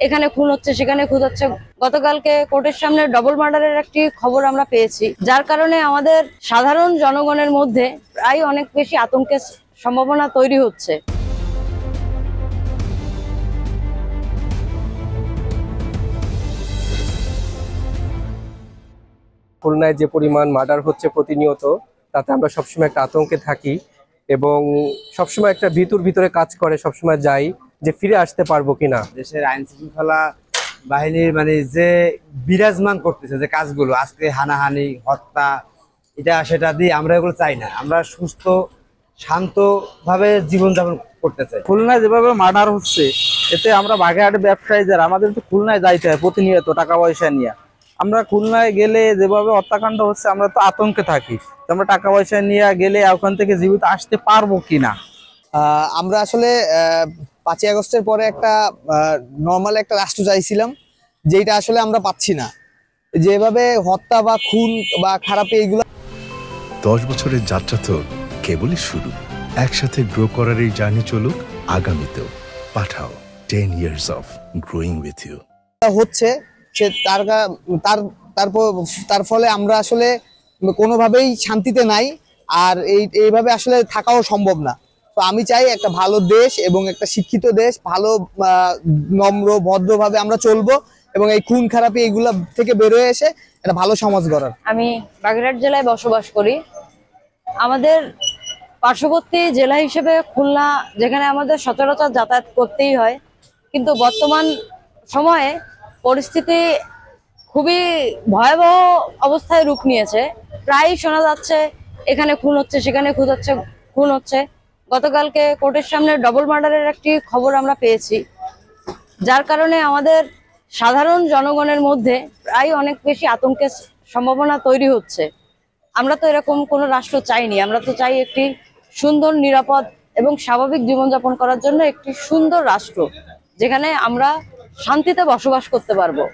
এখানে খুন হচ্ছে, সেখানে খুন হচ্ছে। গতকালকে কোর্টের সামনে ডবল মার্ডারের একটি খবর আমরা পেয়েছি, যার কারণে আমাদের সাধারণ জনগণের মধ্যে প্রায় অনেক বেশি আতঙ্কের সম্ভাবনা তৈরি হচ্ছে। খুলনায় যে পরিমাণ মার্ডার হচ্ছে প্রতিনিয়ত, তাতে আমরা সবসময় একটা আতঙ্কে থাকি এবং সবসময় একটা ভিতরে কাজ করে, সবসময় যাই যে ফিরে আসতে পারবো কিনা। দেশের আইন শৃঙ্খলা বাহিনীর যে বিরাজমান করতেছে যে কাজগুলো, আজকে হানাহানি, হত্যা, এটা সেটা দিয়ে আমরা এগুলো চাই না। আমরা সুস্থ শান্ত ভাবে জীবনযাপন করতে চাই। খুলনায় যেভাবে মার্ডার হচ্ছে, এতে আমরা বাগেরহাটে ব্যবসায়ী যারা, আমাদের তো খুলনায় যাইতে হয় প্রতিনিয়ত টাকা পয়সা নিয়ে। আমরা খুলনায় গেলে যেভাবে হত্যাকাণ্ড হচ্ছে, আমরা তো আতঙ্কে থাকি। আমরা টাকা পয়সা নিয়ে গেলে ওখান থেকে জীবিত আসতে পারবো কিনা। আমরা আসলে 5ই আগস্টের পরে একটা নর্মাল একটা রাষ্ট্র চাইছিলাম, যেটা আসলে আমরা পাচ্ছি না। যেভাবে হত্যা বা খুন বা খারাপ এইগুলো। 10 বছরের যাত্রা তো কেবলই শুরু। একসাথে গ্রো করার এই জার্নি চলুক আগামীতেও। পাঠাও 10 years of growing with you হচ্ছে সে তার ফলে আমরা আসলে কোনোভাবেই শান্তিতে নাই, আর এইভাবে আসলে থাকাও সম্ভব না। তো আমি চাই একটা ভালো দেশ এবং একটা শিক্ষিত দেশ, ভালো নম্র ভদ্রভাবে আমরা চলবো এবং এই খুন খারাপি এইগুলা থেকে বেরোয় এসে একটা ভালো সমাজ গড়ার। আমি বাগেরহাট জেলায় বসবাস করি। আমাদের পার্শ্ববর্তী জেলা হিসেবে খুলনা, যেখানে আমাদের সচরাচর যাতায়াত করতেই হয়, কিন্তু বর্তমান সময়ে পরিস্থিতি খুবই ভয়াবহ অবস্থায় রূপ নিয়েছে। প্রায়ই শোনা যাচ্ছে এখানে খুন হচ্ছে, সেখানে খুন হচ্ছে। গতকালকে কোর্টের সামনে ডবল মার্ডারের একটি খবর আমরা পেয়েছি, যার কারণে আমাদের সাধারণ জনগণের মধ্যে প্রায় অনেক বেশি আতঙ্কের সম্ভাবনা তৈরি হচ্ছে। আমরা তো এরকম কোনো রাষ্ট্র চাইনি। আমরা তো চাই একটি সুন্দর, নিরাপদ এবং স্বাভাবিক জীবনযাপন করার জন্য একটি সুন্দর রাষ্ট্র, যেখানে আমরা শান্তিতে বসবাস করতে পারবো।